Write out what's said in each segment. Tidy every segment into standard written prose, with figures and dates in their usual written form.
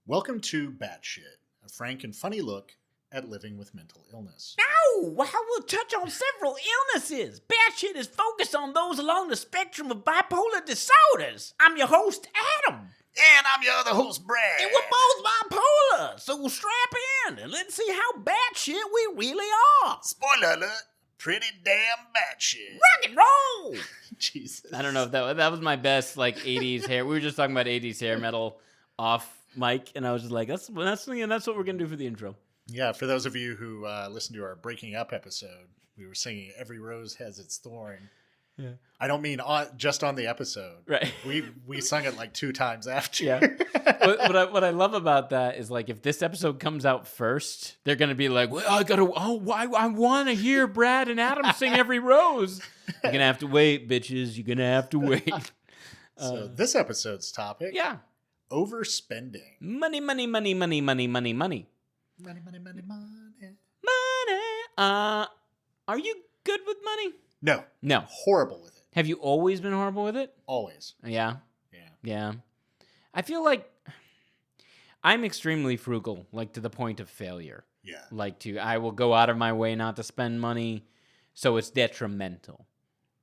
Welcome to Batshit, a frank and funny look at living with mental illness. Oh, well, we'll touch on several illnesses. Batshit is focused on those along the spectrum of bipolar disorders. I'm your host, Adam. And I'm your other host, Brad. And we're both bipolar, so strap in and let's see how batshit we really are. Spoiler alert, pretty damn batshit. Rock and roll! Jesus. I don't know if that was my best 80s hair. We were just talking about 80s hair metal off mic, and I was just like, that's what we're gonna do for the intro. Yeah, for those of you who listened to our Breaking Up episode, we were singing "Every Rose Has Its Thorn." Yeah. I don't mean just on the episode. Right. We sung it 2 times after. Yeah. What I love about that is if this episode comes out first, they're gonna be like, well, I want to hear Brad and Adam sing "Every Rose." You're gonna have to wait, bitches. You're gonna have to wait. So this episode's topic, Yeah. overspending. Money, money, money, money, money, money, money. Money, money, money, money. Money. Are you good with money? No. Horrible with it. Have you always been horrible with it? Always. Yeah. Yeah. Yeah. I feel like I'm extremely frugal, to the point of failure. Yeah. I will go out of my way not to spend money, so it's detrimental.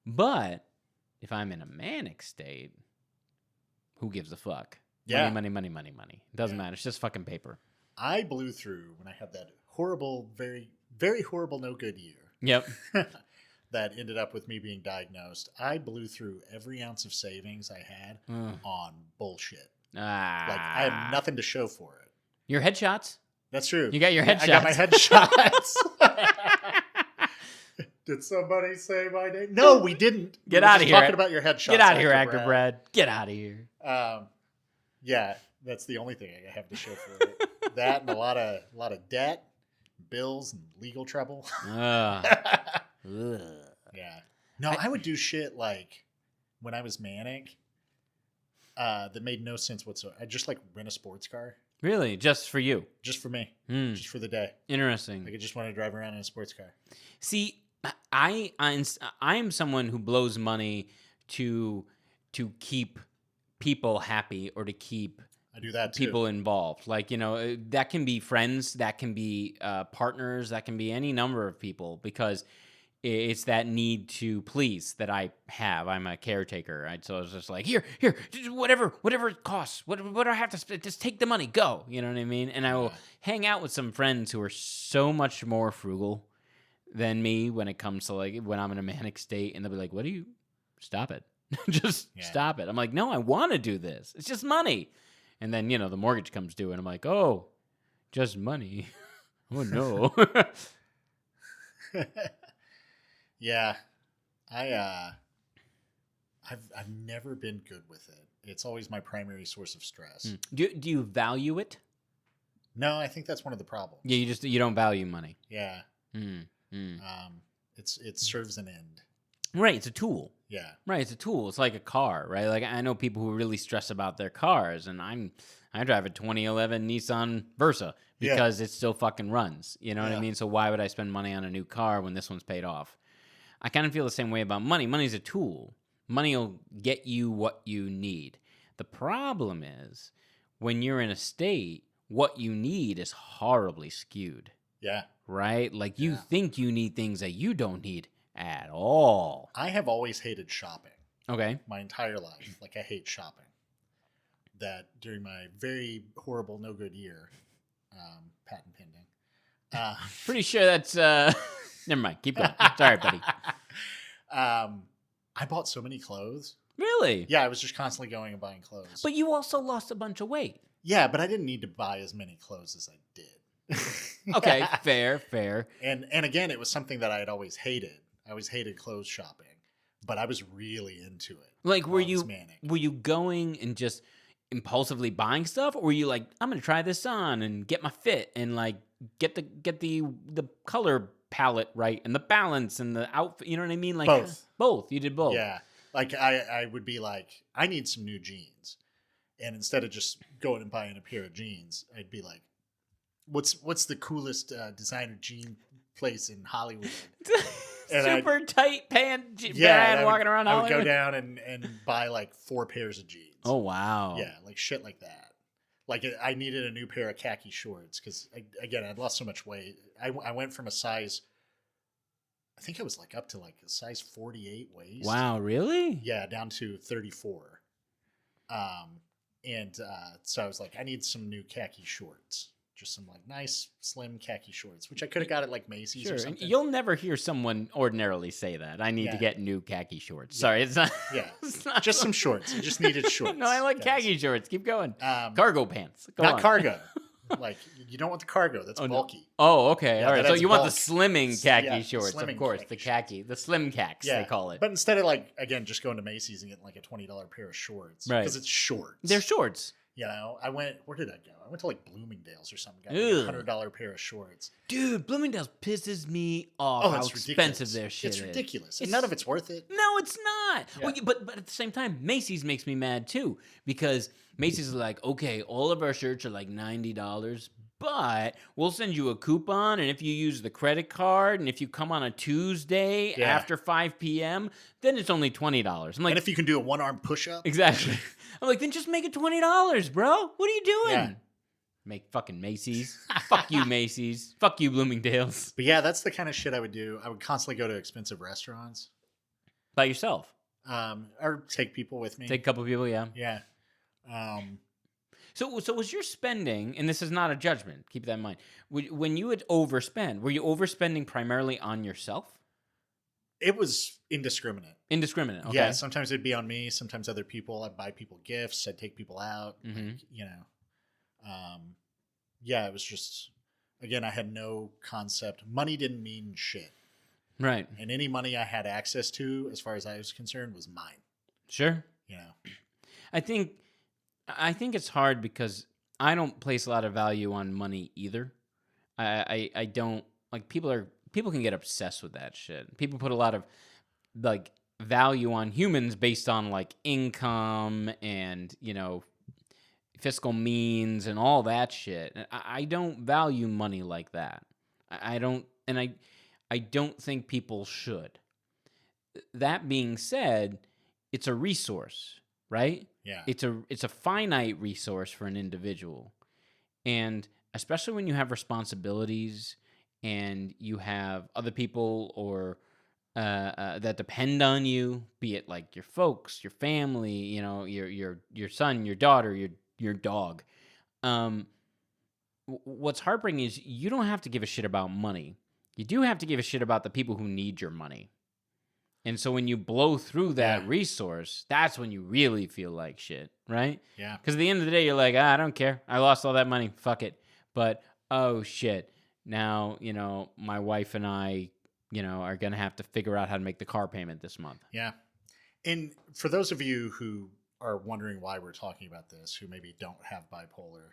But if I'm in a manic state, who gives a fuck? Yeah. Money, money, money, money, money. It doesn't matter. It's just fucking paper. I blew through when I had that horrible, very, very horrible, no good year. Yep. That ended up with me being diagnosed. I blew through every ounce of savings I had on bullshit. I have nothing to show for it. Your headshots? That's true. You got your headshots. I got my headshots. Did somebody say my name? No, we didn't. Get out of here. Talking about your headshots. Get out of here, Actor Brad. Get out of here. Yeah, that's the only thing I have to show for it. That and a lot of debt, bills, and legal trouble. Yeah. No, I would do shit when I was manic that made no sense whatsoever. I'd just rent a sports car. Really? Just for you? Just for me. Just for the day. Interesting. I just want to drive around in a sports car. See, I am someone who blows money to keep people happy or to keep I do that too. people involved. That can be friends, that can be partners, that can be any number of people, because it's that need to please that I have. I'm a caretaker. So I was just here, just whatever it costs. What do I have to spend? Just take the money, go. You know what I mean? And I will hang out with some friends who are so much more frugal than me when it comes to when I'm in a manic state, and they'll be like, "What do you? Stop it! Just stop it!" I'm like, "No, I want to do this. It's just money." And then the mortgage comes due, and I'm like, "Oh, just money." Oh no. Yeah, I've never been good with it. It's always my primary source of stress. Do you value it? No, I think that's one of the problems. Yeah, you don't value money. Yeah. It serves an end. Right, it's a tool. Yeah. Right, it's a tool. It's like a car, right? I know people who really stress about their cars, and I drive a 2011 Nissan Versa because it still fucking runs. You know what I mean? So why would I spend money on a new car when this one's paid off? I kind of feel the same way about money. Money's a tool. Money will get you what you need. The problem is when you're in a state, what you need is horribly skewed. Yeah. Right? You think you need things that you don't need at all. I have always hated shopping. Okay. My entire life. I hate shopping. That during my very horrible, no good year, patent pending. Pretty sure that's... Never mind. Keep going. Sorry, buddy. I bought so many clothes. Really? Yeah, I was just constantly going and buying clothes. But you also lost a bunch of weight. Yeah, but I didn't need to buy as many clothes as I did. Okay, fair. And again, it was something that I had always hated. I always hated clothes shopping, but I was really into it. Were you going and just impulsively buying stuff, or were you I'm gonna try this on and get my fit and get the color palette right and the balance and the outfit, you know what I mean? Both. You did both. Yeah. I would be I need some new jeans. And instead of just going and buying a pair of jeans, I'd be what's the coolest designer jean place in Hollywood? Super tight pant Brad walking around I would Hollywood. go down and buy 4 pairs of jeans. Oh, wow. Yeah, shit like that. Like I needed a new pair of khaki shorts because again I'd lost so much weight. I went from a size, I think it was like up to like a size 48 waist. Wow, really? Yeah, down to 34. So I was like, I need some new khaki shorts. Just some like nice slim khaki shorts, which I could have got at like Macy's Sure. or And something. you'll never hear someone ordinarily say that. I need to Yeah. get new khaki shorts. Sorry, it's not. Yeah, it's not just some shorts. I just needed shorts. No, I like guys. khaki shorts. Keep going. Um, Cargo pants. Go not on. cargo. Like you don't want the cargo. That's Oh, no. bulky. Oh, okay. Yeah, All right. that So has you want bulk. the slimming khaki Yeah, shorts, slimming of course. khaki The khaki, the slim khaks, they call it. But instead of like again just going to Macy's and getting like a $20 pair of shorts, Right. Because it's shorts. They're shorts. You know, where did I go? I went to like Bloomingdale's or something. Got Ugh. like a $100 pair of shorts. Dude, Bloomingdale's pisses me off how it's expensive ridiculous. their shit It's is. ridiculous. And It's- none of it's worth it. No, it's not. Yeah. Well, but at the same time, Macy's makes me mad too because Macy's is like, okay, all of our shirts are like $90, but we'll send you a coupon, and if you use the credit card, and if you come on a Tuesday Yeah. after 5 p.m., then it's only $20. I'm like, And if you can do a one-arm push-up, exactly. I'm like, then just make it $20, bro. What are you doing? Yeah. Make fucking Macy's. Fuck you, Macy's. Fuck you, Bloomingdale's. but yeah, that's the kind of shit I would do. I would constantly go to expensive restaurants, By yourself. or take people with me. Take a couple people, yeah. Yeah. So was your spending, and this is not a judgment, keep that in mind, when you would overspend, were you overspending primarily on yourself? It was indiscriminate. Indiscriminate, okay. Yeah, sometimes it'd be on me. Sometimes other people. I'd buy people gifts. I'd take people out. Mhm. Like, you know, yeah, it was just, again, I had no concept. Money didn't mean shit. Right. And any money I had access to, as far as I was concerned, was mine. Sure. You know, I think it's hard because I don't place a lot of value on money either. I don't like people can get obsessed with that shit. People put a lot of like value on humans based on like income and, you know, fiscal means and all that shit. And I don't value money like that. I don't think people should. That being said, it's a resource, right? yeah, It's a finite resource for an individual. And especially when you have responsibilities and you have other people or that depend on you, be it like your folks, your family, you know, your son, your daughter, your dog. What's heartbreaking is you don't have to give a shit about money. You do have to give a shit about the people who need your money. And so when you blow through that Yeah. resource, that's when you really feel like shit, right? yeah, Because at the end of the day, you're like, I don't care. I lost all that money. Fuck it. But, oh, shit. Now, you know, my wife and I, you know, are going to have to figure out how to make the car payment this month. yeah. And for those of you who are wondering why we're talking about this, who maybe don't have bipolar,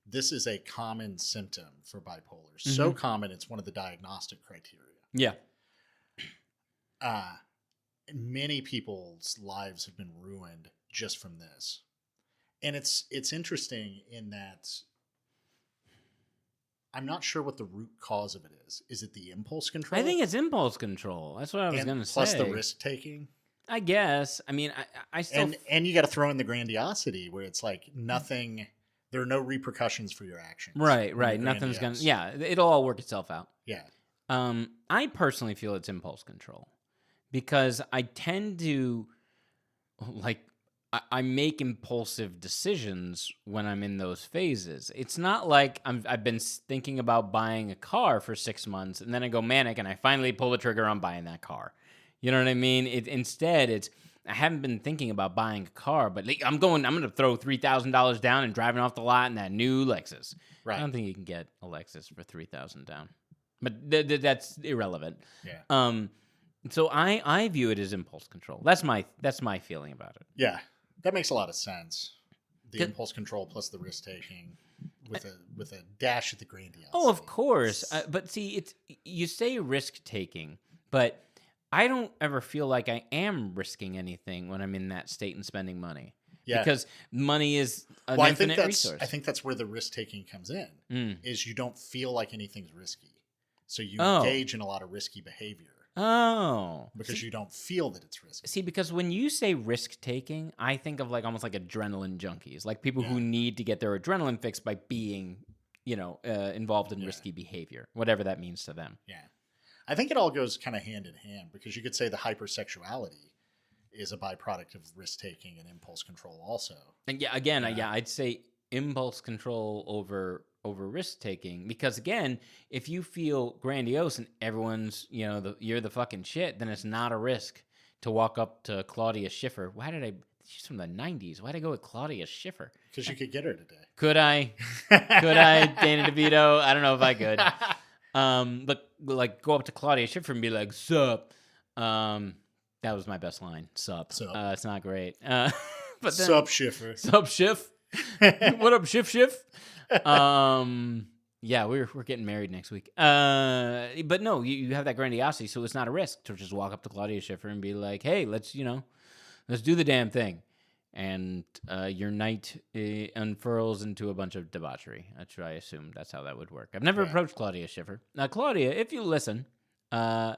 this is a common symptom for bipolar. So common, it's one of the diagnostic criteria. Yeah. Many people's lives have been ruined just from this. And it's interesting in that I'm not sure what the root cause of it is. Is it the impulse control? I think it's impulse control. That's what I was going to say. Plus the risk taking. I guess. I mean, I still... And you got to throw in the grandiosity where it's like nothing, there are no repercussions for your actions. Right. when you're Nothing's going grandiose. to... Yeah, it'll all work itself out. Yeah. I personally feel it's impulse control because I tend to, like, I make impulsive decisions when I'm in those phases. It's not like I've been thinking about buying a car for 6 months and then I go manic and I finally pull the trigger on buying that car. You know what I mean? Instead, I haven't been thinking about buying a car, but I'm going to throw $3,000 down and driving off the lot in that new Lexus. Right. I don't think you can get a Lexus for $3,000 down. But that's irrelevant. Yeah. So I view it as impulse control. That's my feeling about it. Yeah. That makes a lot of sense. The Good. impulse control plus the risk taking with a dash at the grandiosity. Oh, of course. But see, you say risk taking, but I don't ever feel like I am risking anything when I'm in that state and spending money. Yeah. Because money is an Well, I think infinite resource. I think that's where the risk taking comes in. Is you don't feel like anything's risky, so you Oh. engage in a lot of risky behavior. Oh. because you don't feel that it's risky. See, because when you say risk taking, I think of like almost like adrenaline junkies, like people who need to get their adrenaline fixed by being, involved in risky behavior, whatever that means to them. Yeah. I think it all goes kind of hand in hand, because you could say the hypersexuality is a byproduct of risk taking and impulse control also. And I'd say impulse control over risk taking, because again, if you feel grandiose and everyone's, you're the fucking shit, then it's not a risk to walk up to Claudia Schiffer. She's from the 90s. Why'd I go with Claudia Schiffer? Because you could get her today. Could I? Danny DeVito? I don't know if I could. But like go up to Claudia Schiffer and be like, sup. That was my best line. Sup. It's not great. But then, sup, Schiffer. Sup, Schiff. What up, Schiff? Yeah, we're getting married next week. But no, you have that grandiosity, so it's not a risk to just walk up to Claudia Schiffer and be like, hey, let's do the damn thing. And your night unfurls into a bunch of debauchery. I assume that's how that would work. I've never approached Claudia Schiffer. Now, Claudia, if you listen, no,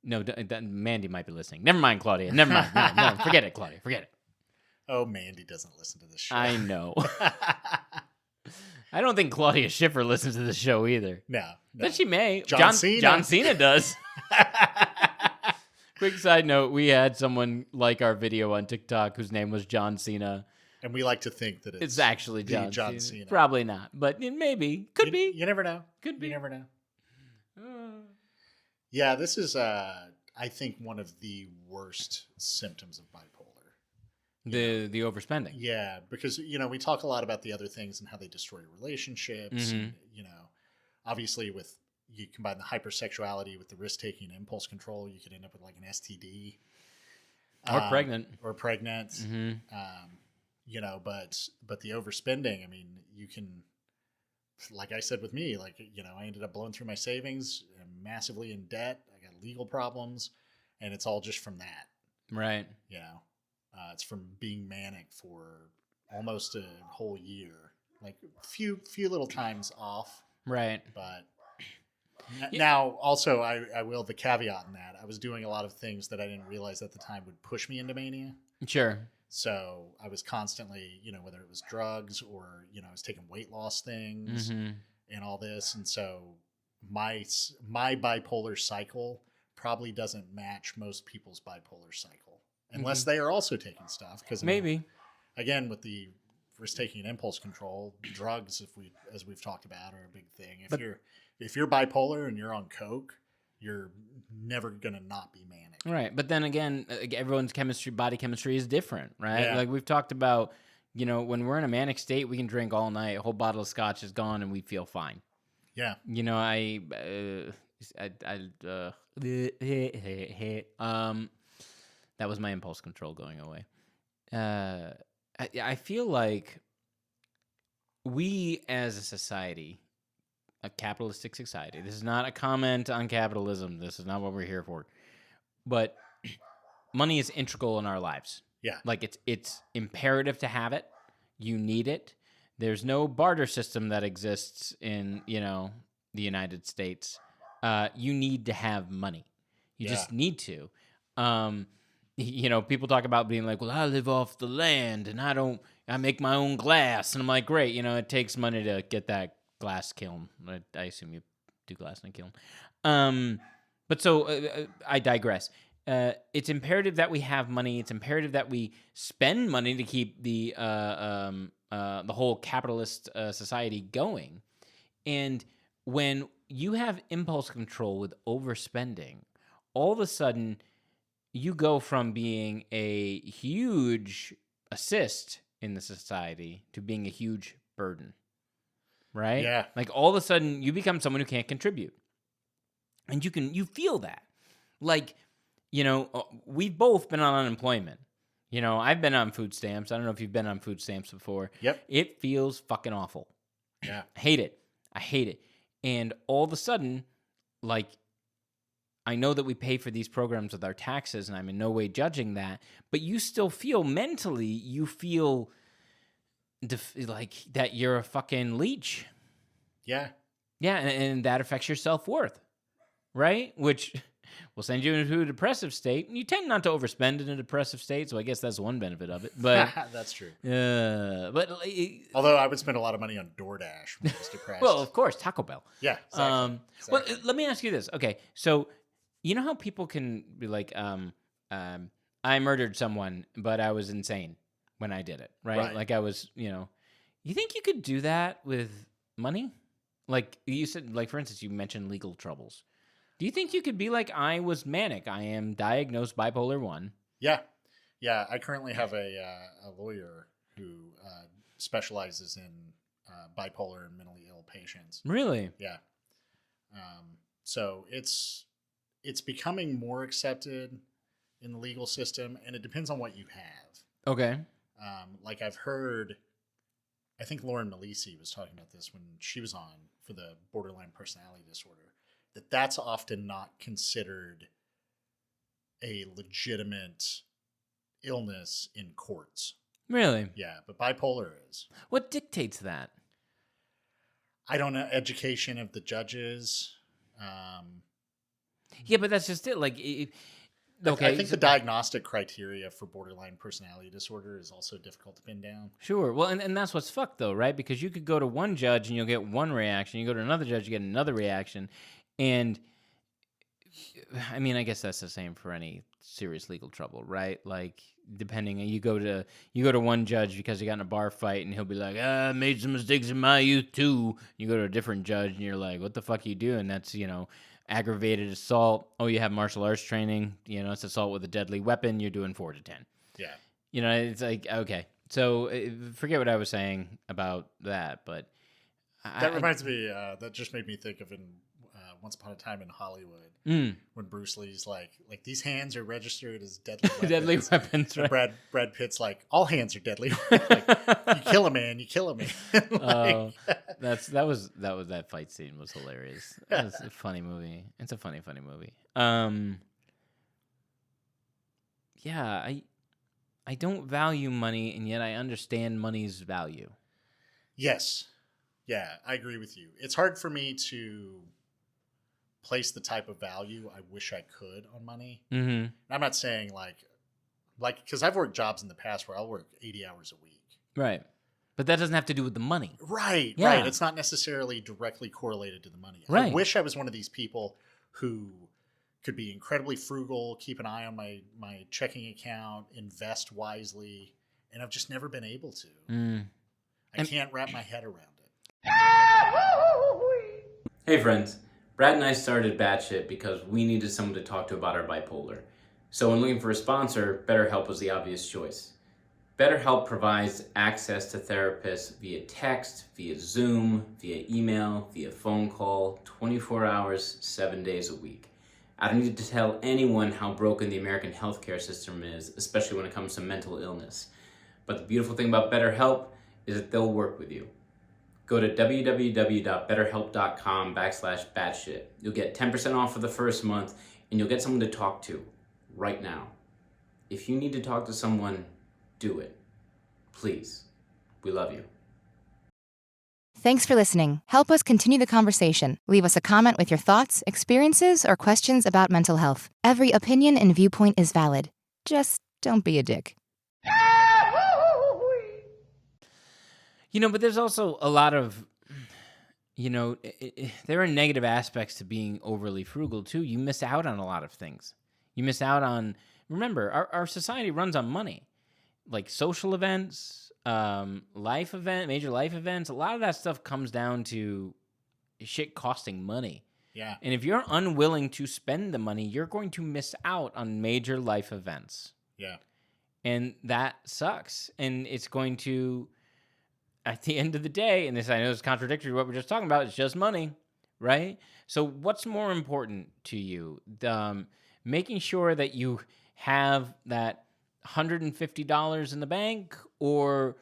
Mandy might be listening. Never mind, Claudia. Never mind. No, forget it, Claudia. Forget it. Oh, Mandy doesn't listen to this show. I know. I don't think Claudia Schiffer listens to the show either. No. But she may. John Cena. John Cena does. Quick side note, we had someone like our video on TikTok whose name was John Cena. And we like to think that it's actually John Cena. Probably not, but it maybe. Could be. You never know. Could be. You never know. Yeah, this is, I think, one of the worst symptoms of bipolar. The overspending. Yeah, because, we talk a lot about the other things and how they destroy relationships. Mm-hmm. And, obviously you combine the hypersexuality with the risk-taking and impulse control, you could end up with like an STD. Or pregnant. Mm-hmm. But the overspending, I mean, you can, like I said with me, like, I ended up blowing through my savings, I'm massively in debt, I got legal problems, and it's all just from that. Right. It's from being manic for almost a whole year, like few little times off. Right. But now also I will the caveat in that I was doing a lot of things that I didn't realize at the time would push me into mania. Sure. So I was constantly, whether it was drugs or, I was taking weight loss things and all this. And so my bipolar cycle probably doesn't match most people's bipolar cycle. Unless they are also taking stuff, because maybe again with the risk-taking and impulse control, drugs, as we've talked about, are a big thing. If you're bipolar and you're on coke, you're never gonna not be manic. Right, but then again, everyone's body chemistry is different, right? Yeah. Like we've talked about, when we're in a manic state, we can drink all night, a whole bottle of scotch is gone, and we feel fine. Yeah. That was my impulse control going away. I feel like we as a society, a capitalistic society, this is not a comment on capitalism. This is not what we're here for. But money is integral in our lives. Yeah. Like it's imperative to have it. You need it. There's no barter system that exists in, the United States. You need to have money. You just need to. People talk about being like, well, I live off the land and I make my own glass. And I'm like, great. It takes money to get that glass kiln. I assume you do glass in a kiln. But so I digress. It's imperative that we have money. It's imperative that we spend money to keep the whole capitalist society going. And when you have impulse control with overspending, all of a sudden you go from being a huge assist in the society to being a huge burden, right? Yeah. Like all of a sudden you become someone who can't contribute. And you feel that. Like, we've both been on unemployment. I've been on food stamps. I don't know if you've been on food stamps before. Yep. It feels fucking awful. Yeah. I hate it. And all of a sudden, like, I know that we pay for these programs with our taxes, and I'm in no way judging that, but you still feel mentally, like that you're a fucking leech. Yeah. Yeah, and that affects your self-worth, right? Which will send you into a depressive state. And you tend not to overspend in a depressive state, so I guess that's one benefit of it. But That's true. Although I would spend a lot of money on DoorDash when I was depressed. well, of course, Taco Bell. Yeah, exactly. Well, let me ask you this. Okay, so you know how people can be like, I murdered someone, but I was insane when I did it, right? Like I was, you think you could do that with money? Like you said, like for instance, you mentioned legal troubles. Do you think you could be like, I was manic. I am diagnosed bipolar 1. Yeah. I currently have a lawyer who specializes in bipolar and mentally ill patients. Really? Yeah. So it's becoming more accepted in the legal system, and it depends on what you have. Okay. Like I've heard, I think Lauren Malisi was talking about this when she was on for the borderline personality disorder, that's often not considered a legitimate illness in courts. Really? Yeah, but bipolar is. What dictates that? I don't know. Education of the judges. Yeah, but that's just it. Like, okay. I think the diagnostic criteria for borderline personality disorder is also difficult to pin down. Sure. Well, and that's what's fucked, though, right? Because you could go to one judge and you'll get one reaction. You go to another judge, you get another reaction. And, I mean, I guess that's the same for any serious legal trouble, right? Like, depending, you go to one judge because you got in a bar fight, and he'll be like, I made some mistakes in my youth, too. You go to a different judge, and you're like, what the fuck are you doing? That's, aggravated assault. Oh, you have martial arts training. It's assault with a deadly weapon. You're doing 4 to 10. Yeah. It's like, okay. So forget what I was saying about that, but that reminds me. That just made me think of in Once Upon a Time in Hollywood when Bruce Lee's like these hands are registered as deadly weapons. Deadly weapons, right? Brad Pitt's like, all hands are deadly. Like, you kill a man, you kill a man. That fight scene was hilarious. It was a funny movie. It's a funny movie. Yeah, I don't value money, and yet I understand money's value. Yes. Yeah, I agree with you. It's hard for me to place the type of value I wish I could on money. Mm-hmm. I'm not saying like because I've worked jobs in the past where I'll work 80 hours a week. Right. But that doesn't have to do with the money. Right, Yeah. right. It's not necessarily directly correlated to the money. Right. I wish I was one of these people who could be incredibly frugal, keep an eye on my checking account, invest wisely, and I've just never been able to. I can't wrap my head around it. Hey friends, Brad and I started Batshit because we needed someone to talk to about our bipolar. So when looking for a sponsor, BetterHelp was the obvious choice. BetterHelp provides access to therapists via text, via Zoom, via email, via phone call, 24 hours, 7 days a week. I don't need to tell anyone how broken the American healthcare system is, especially when it comes to mental illness. But the beautiful thing about BetterHelp is that they'll work with you. Go to www.betterhelp.com/batshit. You'll get 10% off for the first month, and you'll get someone to talk to right now. If you need to talk to someone, do it. Please. We love you. Thanks for listening. Help us continue the conversation. Leave us a comment with your thoughts, experiences, or questions about mental health. Every opinion and viewpoint is valid. Just don't be a dick. But there's also a lot of, there are negative aspects to being overly frugal, too. You miss out on a lot of things. You miss out on, remember, our society runs on money. Like social events, major life events, a lot of that stuff comes down to shit costing money. Yeah. And if you're unwilling to spend the money, you're going to miss out on major life events. Yeah. And that sucks. And it's going to, at the end of the day, and this I know is contradictory to what we're just talking about, it's just money, right? So what's more important to you? Making sure that you have that $150 in the bank, or,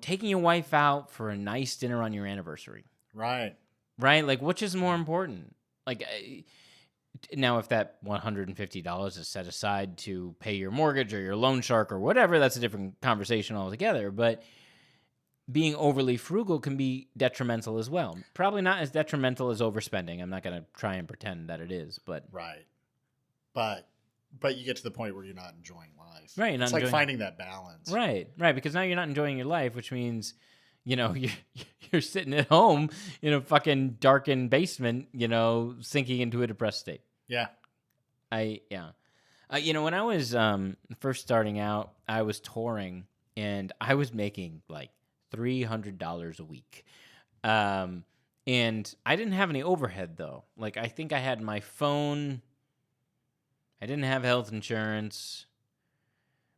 taking your wife out for a nice dinner on your anniversary? Right. Right? Like, which is more important? Like, now, if that $150 is set aside to pay your mortgage or your loan shark or whatever, that's a different conversation altogether. But being overly frugal can be detrimental as well. Probably not as detrimental as overspending. I'm not going to try and pretend that it is, but Right. but you get to the point where you're not enjoying life. Right, you're It's not like enjoying- finding that balance. Right, because now you're not enjoying your life, which means, you're sitting at home in a fucking darkened basement, sinking into a depressed state. Yeah. When I was first starting out, I was touring and I was making like $300 a week. And I didn't have any overhead though. Like I think I had my phone. I didn't have health insurance.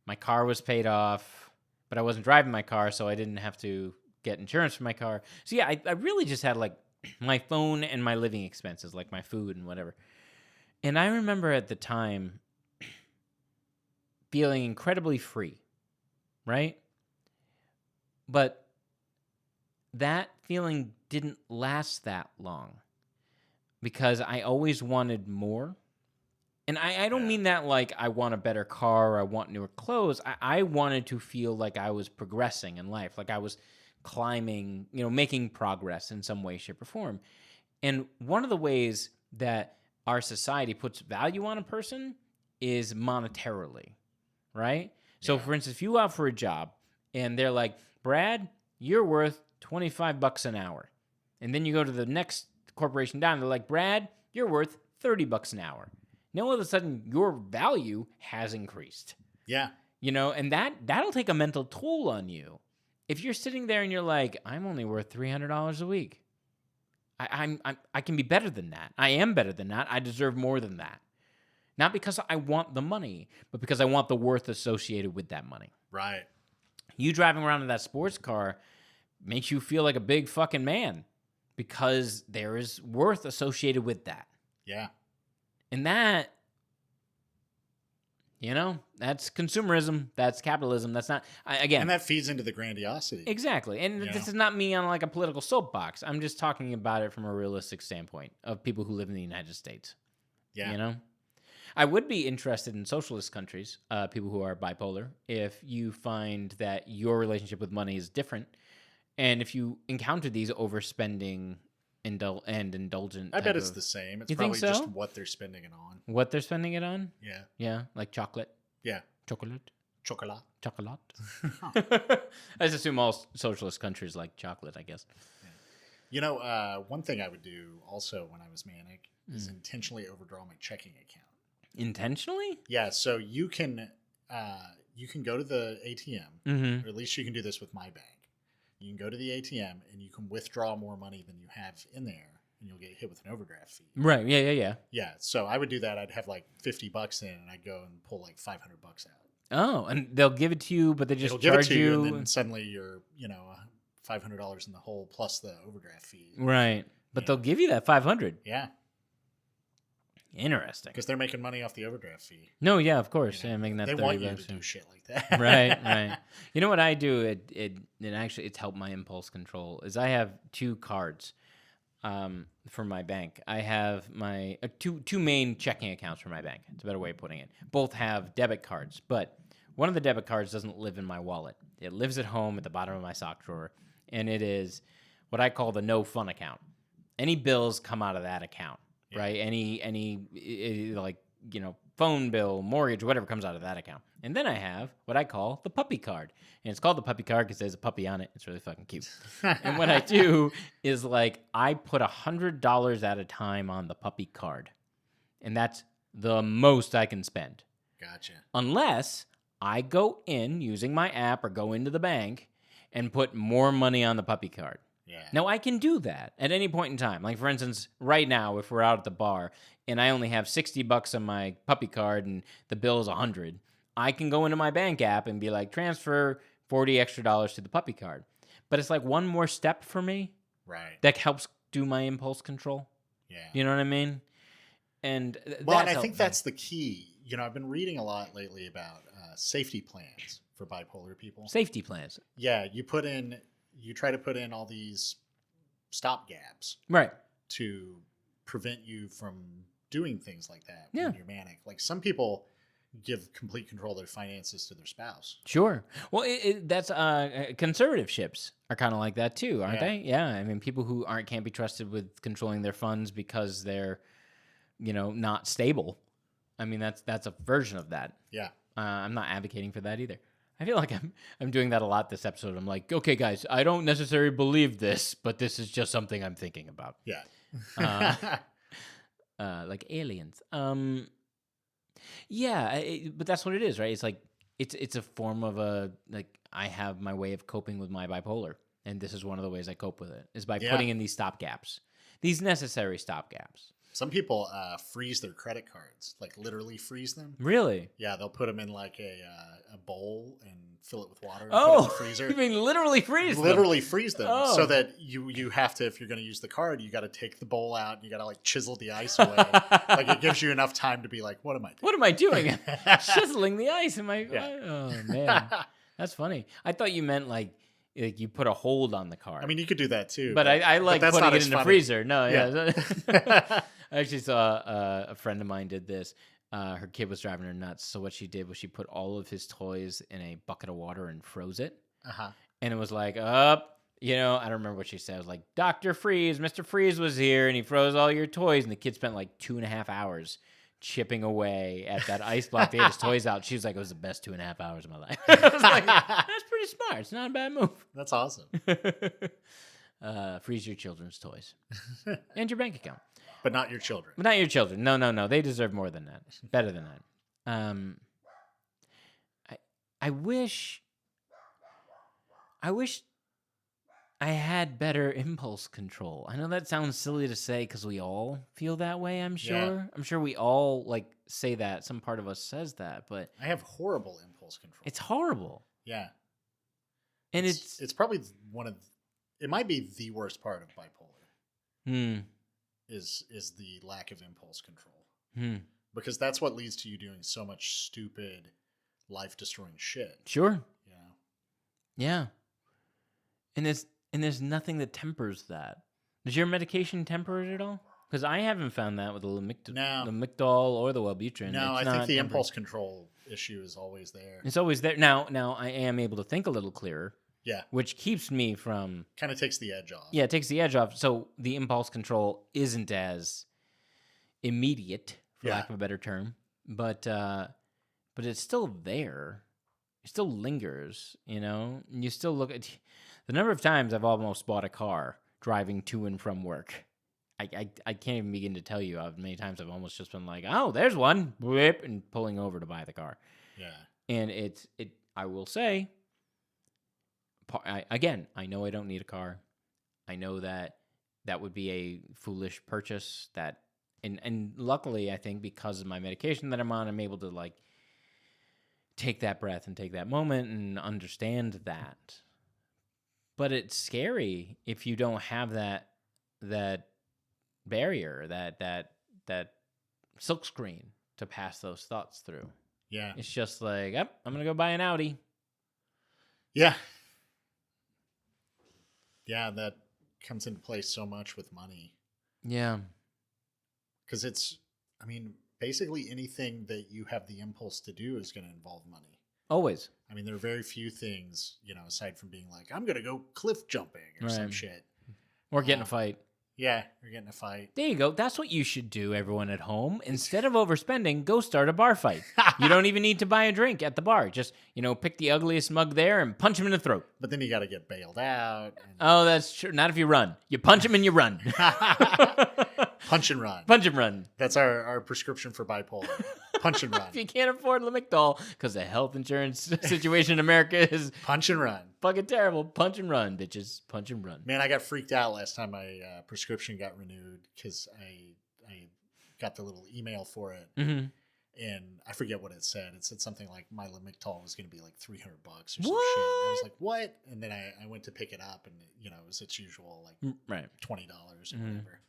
My car was paid off, but I wasn't driving my car, so I didn't have to get insurance for my car. So yeah, I really just had like my phone and my living expenses, like my food and whatever. And I remember at the time feeling incredibly free, right? But that feeling didn't last that long because I always wanted more. And I don't mean that like I want a better car or I want newer clothes. I wanted to feel like I was progressing in life, like I was climbing, making progress in some way, shape, or form. And one of the ways that our society puts value on a person is monetarily, right? So, for instance, if you go out for a job and they're like, Brad, you're worth $25 an hour. And then you go to the next corporation down, they're like, Brad, you're worth $30 an hour. Now, all of a sudden, your value has increased. Yeah. And that'll take a mental toll on you. If you're sitting there and you're like, I'm only worth $300 a week. I can be better than that. I am better than that. I deserve more than that. Not because I want the money, but because I want the worth associated with that money. Right. You driving around in that sports car makes you feel like a big fucking man because there is worth associated with that. Yeah. And that, that's consumerism. That's capitalism. That's not, again. And that feeds into the grandiosity. Exactly. And this is not me on like a political soapbox. I'm just talking about it from a realistic standpoint of people who live in the United States. Yeah. I would be interested in socialist countries, people who are bipolar, if you find that your relationship with money is different. And if you encounter these overspending and indulgent. I bet it's the same. It's You probably think so? just what they're spending it on. What they're spending it on? Yeah. Yeah, like chocolate. Yeah. Chocolate. Chocolat. Chocolate. I just assume all socialist countries like chocolate, I guess. One thing I would do also when I was manic is intentionally overdraw my checking account. Intentionally? Yeah, so you can go to the ATM, or at least you can do this with my bank. You can go to the ATM and you can withdraw more money than you have in there, and you'll get hit with an overdraft fee. Right. Yeah. Yeah, so I would do that. I'd have like $50 in, and I'd go and pull like $500 out. Oh, and they'll give it to you, but they just It'll give it charge to you, you. and then suddenly you're $500 in the hole plus the overdraft fee. Right. But they'll give you that 500. Yeah, Interesting. because they're making money off the overdraft fee. No, yeah, of course. Yeah, making that They 30 want you bucks. to do shit like that. Right. You know what I do? It's helped my impulse control. Is I have two cards for my bank. I have my two main checking accounts for my bank. It's a better way of putting it. Both have debit cards, but one of the debit cards doesn't live in my wallet. It lives at home at the bottom of my sock drawer, and it is what I call the no fun account. Any bills come out of that account. Right? Any like, phone bill, mortgage, whatever comes out of that account. And then I have what I call the puppy card. And it's called the puppy card because there's a puppy on it. It's really fucking cute. And what I do is like I put $100 at a time on the puppy card. And that's the most I can spend. Gotcha. Unless I go in using my app or go into the bank and put more money on the puppy card. Yeah. Now, I can do that at any point in time. Like, for instance, right now, if we're out at the bar and I only have $60 on my puppy card and the bill is $100, I can go into my bank app and be like, transfer $40 extra to the puppy card. But it's like one more step for me. Right. That helps do my impulse control. Yeah. You know what I mean? And and I think that's the key. I've been reading a lot lately about safety plans for bipolar people. Safety plans. Yeah, you try to put in all these stop gaps, Right. to prevent you from doing things like that Yeah. when you're manic. Like some people give complete control of their finances to their spouse. Sure. Well, that's conservatives are kind of like that too, aren't they? Yeah. I mean, people who can't be trusted with controlling their funds because they're, not stable. I mean, that's a version of that. Yeah. I'm not advocating for that either. I feel like I'm doing that a lot this episode. I'm like, okay, guys, I don't necessarily believe this, but this is just something I'm thinking about. Yeah. Like aliens. Yeah, but that's what it is, right? It's like it's a form of I have my way of coping with my bipolar, and this is one of the ways I cope with it is by putting in these stopgaps, these necessary stopgaps. Some people freeze their credit cards, like literally freeze them. Really? Yeah, they'll put them in like a bowl and fill it with water. And Oh, put it in the freezer. you mean literally freeze them? Literally freeze them, Oh. so that you have to, if you're going to use the card, you got to take the bowl out and you got to like chisel the ice away. Like it gives you enough time to be like, what am I doing? What am I doing? Chiseling the ice. Yeah. Oh man, that's funny. I thought you meant like you put a hold on the card. I mean, you could do that too. but I like that's putting not it as in the funny. freezer. No, Yeah. yeah. I actually saw a friend of mine did this. Her kid was driving her nuts. So what she did was she put all of his toys in a bucket of water and froze it. Uh-huh. And it was like, I don't remember what she said. It was like, Dr. Freeze, Mr. Freeze was here and he froze all your toys. And the kid spent like 2.5 hours chipping away at that ice block to get his toys out. She was like, it was the best 2.5 hours of my life. I was like, that's pretty smart. It's not a bad move. That's awesome. Freeze your children's toys and your bank account. But not your children. But not your children. No. They deserve more than that. Better than that. I wish I had better impulse control. I know that sounds silly to say because we all feel that way, I'm sure. Yeah. I'm sure we all like say that. Some part of us says that, but I have horrible impulse control. it's horrible. Yeah. And It's probably it might be the worst part of bipolar is the lack of impulse control. Because that's what leads to you doing so much stupid, life-destroying shit. Sure. You know? Yeah. And there's nothing that tempers that. Does your medication temper it at all? Because I haven't found that with the Lamictal or the Wellbutrin. No, It's I think not the tempered. impulse control issue is always there. It's always there. Now I am able to think a little clearer, Yeah. which keeps me from... Kind of takes the edge off. Yeah, it takes the edge off. So the impulse control isn't as immediate, for lack of a better term. But it's still there. It still lingers, you know? And you still look at... The number of times I've almost bought a car driving to and from work. I can't even begin to tell you how many times I've almost just been like, oh, there's one, whip, and pulling over to buy the car. Yeah. And I will say, again, I know I don't need a car. I know that would be a foolish purchase. And luckily, I think because of my medication that I'm on, I'm able to like take that breath and take that moment and understand that. But it's scary if you don't have that barrier, that silk screen to pass those thoughts through. Yeah. It's just like, I'm going to go buy an Audi. Yeah. Yeah, that comes into play so much with money. Yeah. Because basically anything that you have the impulse to do is going to involve money. Always. I mean, there are very few things, aside from being like, I'm going to go cliff jumping or some shit. Or get in a fight. Yeah, you're getting a fight. There you go. That's what you should do, everyone at home. Instead of overspending, go start a bar fight. You don't even need to buy a drink at the bar. Just, pick the ugliest mug there and punch him in the throat. But then you got to get bailed out. Oh, that's true. Not if you run. You punch him and you run. Punch and run. Punch and run. That's our prescription for bipolar. Punch and run. If you can't afford Lamictal, because the health insurance situation in America is Punch and run. fucking terrible. Punch and run, bitches. Punch and run. Man, I got freaked out last time my prescription got renewed because I got the little email for it. Mm-hmm. And I forget what it said. It said something like my Lamictal was going to be like $300 or some shit. And What? I was like, what? And then I went to pick it up and, it was its usual like Right. $20 or whatever.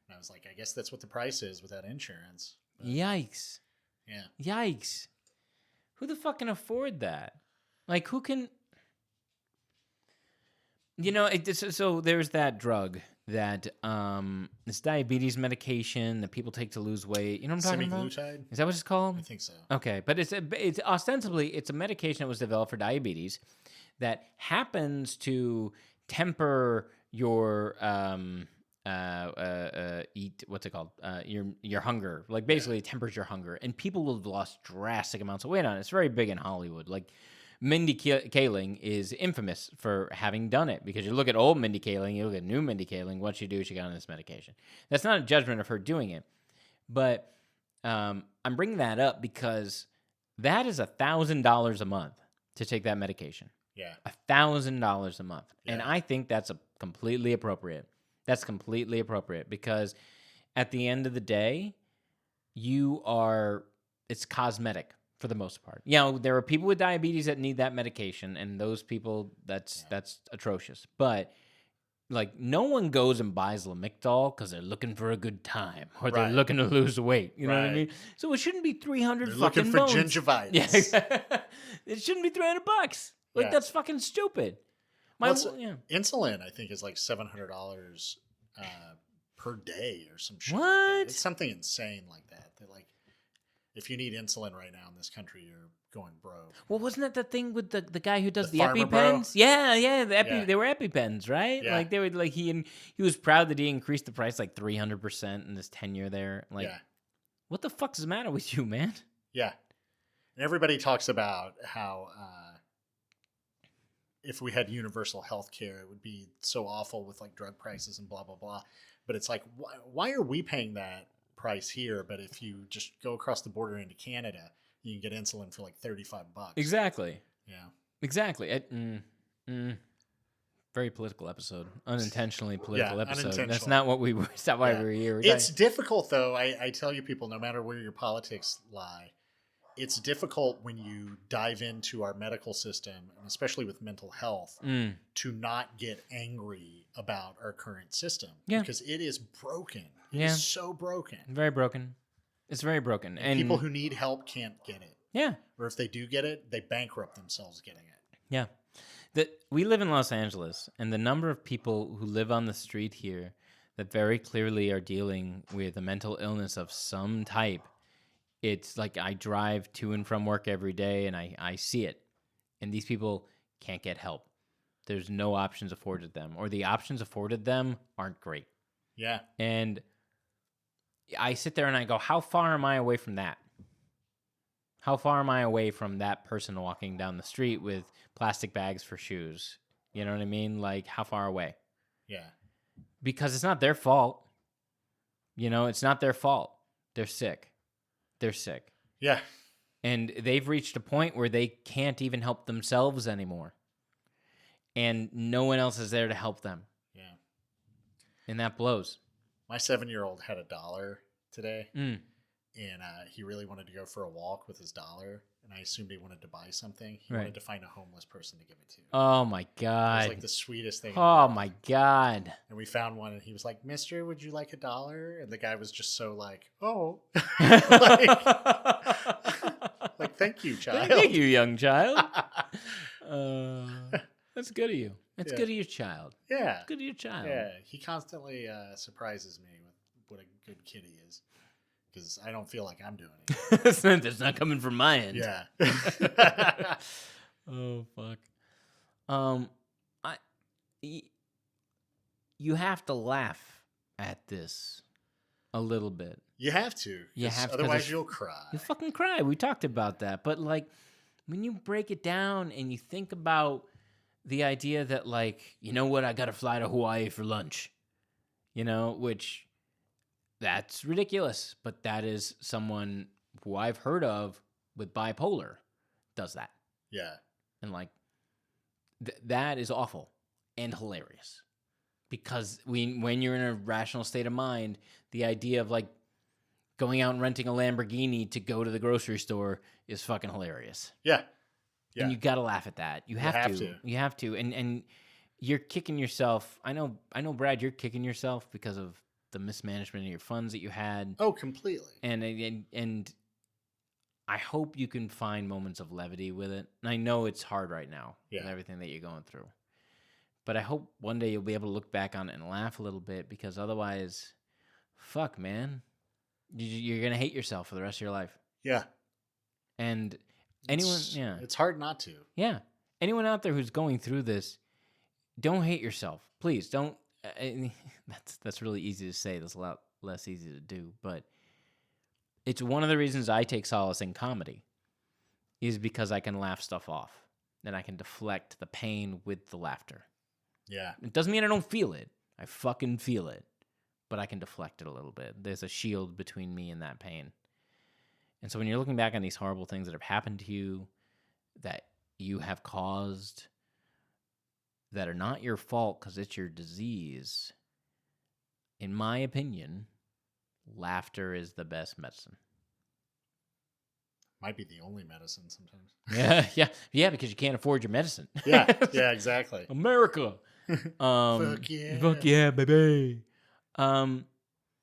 And I was like, I guess that's what the price is without insurance. But, Yikes. yeah. Yikes. Who the fuck can afford that? Like, who can... So there's that drug that this diabetes medication that people take to lose weight. You know what I'm talking about? Semaglutide? Is that what it's called? I think so. Okay, but it's ostensibly a medication that was developed for diabetes that happens to temper your eat, what's it called? Your hunger. Like basically it tempers your hunger. And people will have lost drastic amounts of weight on it. It's very big in Hollywood. Like Mindy Kaling is infamous for having done it, because you look at old Mindy Kaling, you look at new Mindy Kaling, what she do, she got on this medication. That's not a judgment of her doing it. But I'm bringing that up because that is $1,000 a month to take that medication. Yeah. $1,000 a month. Yeah. And I think that's completely appropriate. That's completely appropriate because at the end of the day, it's cosmetic for the most part. You know, there are people with diabetes that need that medication, and those people, that's atrocious. But like, no one goes and buys Lamictal because they're looking for a good time or they're looking to lose weight. You know what I mean? So it shouldn't be 300 They're fucking looking for bones. gingivitis. Yeah, it shouldn't be $300. Like, Yeah. that's fucking stupid. Insulin, I think, is like $700 per day or some shit. Like What? that. It's something insane like that. They're like, if you need insulin right now in this country, you're going broke. Well, wasn't that the thing with the guy who does The the farmer bro? EpiPens? Yeah, Yeah. they were EpiPens, right? Yeah. Like they were like he was proud that he increased the price like 300% in his tenure there. Like, Yeah. what the fuck's the matter with you, man? Yeah. And everybody talks about how if we had universal health care, it would be so awful with like drug prices and blah, blah, blah. But it's like, why are we paying that price here? But if you just go across the border into Canada, you can get insulin for like $35. Exactly. Yeah. Exactly. Very political episode. Unintentionally political episode. That's unintentional. not what we were. That's not why we were here. It's difficult, though. I tell you, people, no matter where your politics lie, it's difficult when you dive into our medical system, and especially with mental health, to not get angry about our current system. Yeah. Because it is broken. It Yeah. is so broken. Very broken. It's very broken. And people who need help can't get it. Yeah. Or if they do get it, they bankrupt themselves getting it. Yeah. We live in Los Angeles, and the number of people who live on the street here that very clearly are dealing with a mental illness of some type, it's like I drive to and from work every day, and I see it. And these people can't get help. There's no options afforded them, or the options afforded them aren't great. Yeah. And I sit there and I go, how far am I away from that? How far am I away from that person walking down the street with plastic bags for shoes? You know what I mean? Like, how far away? Yeah. Because it's not their fault. You know, it's not their fault. They're sick. They're sick. Yeah. And they've reached a point where they can't even help themselves anymore. And no one else is there to help them. Yeah. And that blows. My 7-year-old had $1 today. Mm. And he really wanted to go for a walk with his $1, and I assumed he wanted to buy something. He Right. wanted to find a homeless person to give it to. Oh, my It God. was like the sweetest thing. in the Oh, world. my God. And we found one, and he was like, "Mister, would you like $1?" And the guy was just so like, "Oh, like thank you, child." Thank you, young child. That's good of you. That's Yeah. good of your child. Yeah, Good of your child. yeah. He constantly surprises me with what a good kid he is, because I don't feel like I'm doing it. That's not coming from my end. Yeah. Oh, fuck. You have to laugh at this a little bit. You have to. You 'Cause have to, 'cause otherwise it's- you'll cry. You fucking cry. We talked about that. But, like, when you break it down and you think about the idea that, like, you know what, I got to fly to Hawaii for lunch, you know, which that's ridiculous. But that is someone who I've heard of with bipolar does that. Yeah. And, like, that is awful and hilarious. Because when you're in a rational state of mind, the idea of, like, going out and renting a Lamborghini to go to the grocery store is fucking hilarious. Yeah. Yeah. And you got to laugh at that. You have to. You have to. And you're kicking yourself. I know, Brad, you're kicking yourself because of the mismanagement of your funds that you had. Oh, completely. And I hope you can find moments of levity with it. And I know it's hard right now with everything that you're going through. But I hope one day you'll be able to look back on it and laugh a little bit, because otherwise, fuck, man. You're going to hate yourself for the rest of your life. Yeah. And It's hard not to. Yeah. Anyone out there who's going through this, don't hate yourself. Please don't. that's really easy to say. That's a lot less easy to do. But it's one of the reasons I take solace in comedy is because I can laugh stuff off and I can deflect the pain with the laughter. Yeah. It doesn't mean I don't feel it. I fucking feel it. But I can deflect it a little bit. There's a shield between me and that pain. And so when you're looking back on these horrible things that have happened to you, that you have caused, that are not your fault because it's your disease, in my opinion, laughter is the best medicine. Might be the only medicine sometimes. Yeah, because you can't afford your medicine. Yeah, exactly. America. Fuck yeah. Fuck yeah, baby.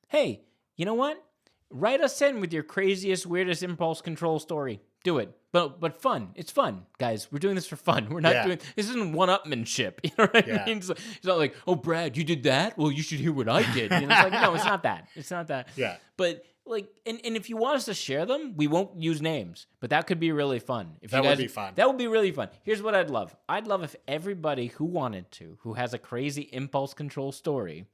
Hey, you know what? Write us in with your craziest, weirdest impulse control story. Do it. But fun. It's fun, guys. We're doing this for fun. We're not doing this isn't one-upmanship. You know what I mean? It's not like, oh, Brad, you did that? Well, you should hear what I did. You know, it's like, no, it's not that. It's not that. Yeah. But like, and if you want us to share them, we won't use names. But that could be really fun. That would be fun. That would be really fun. Here's what I'd love. I'd love if everybody who wanted to, who has a crazy impulse control story,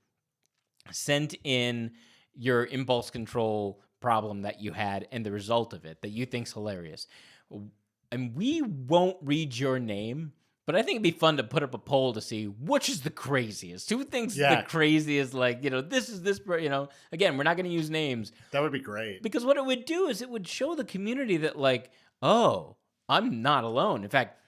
sent in your impulse control problem that you had and the result of it that you think's hilarious. And we won't read your name, but I think it'd be fun to put up a poll to see which is the craziest. Who thinks the craziest, like, this is this, again, we're not going to use names. That would be great. Because what it would do is it would show the community that, like, oh, I'm not alone. In fact,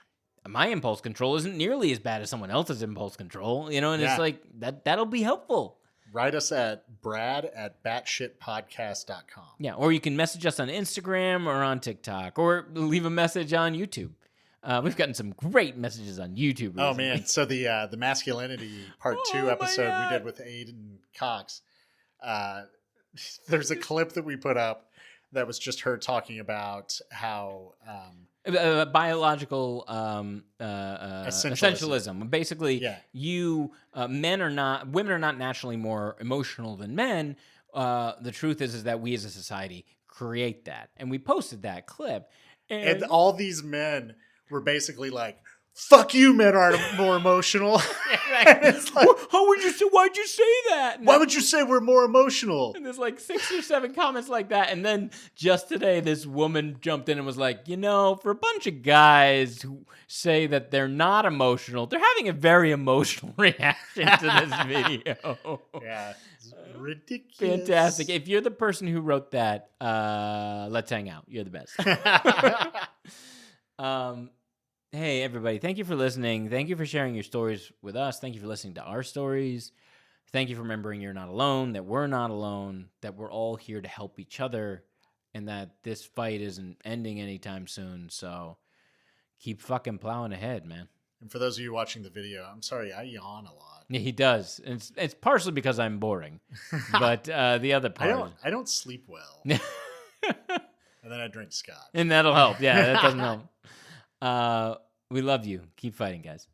my impulse control isn't nearly as bad as someone else's impulse control, and it's like, that'll be helpful. Write us at brad@batshitpodcast.com. Yeah, or you can message us on Instagram or on TikTok, or leave a message on YouTube. We've gotten some great messages on YouTube recently. Oh, man. So the masculinity part 2 episode we did with Aiden Cox, there's a clip that we put up that was just her talking about how... biological essentialism. Basically, women are not naturally more emotional than men. The truth is that we as a society create that. And we posted that clip. And all these men were basically like, fuck you, men aren't more emotional. It's like, why'd you say that? Why would you say we're more emotional? And there's like 6 or 7 comments like that. And then just today, this woman jumped in and was like, for a bunch of guys who say that they're not emotional, they're having a very emotional reaction to this video. Yeah, it's ridiculous. Fantastic. If you're the person who wrote that, let's hang out. You're the best. Hey, everybody. Thank you for listening. Thank you for sharing your stories with us. Thank you for listening to our stories. Thank you for remembering you're not alone, that we're not alone, that we're all here to help each other, and that this fight isn't ending anytime soon. So keep fucking plowing ahead, man. And for those of you watching the video, I'm sorry, I yawn a lot. Yeah, he does. It's partially because I'm boring. But the other part... I don't sleep well. And then I drink scotch. And that'll help. Yeah, that doesn't help. We love you. Keep fighting, guys.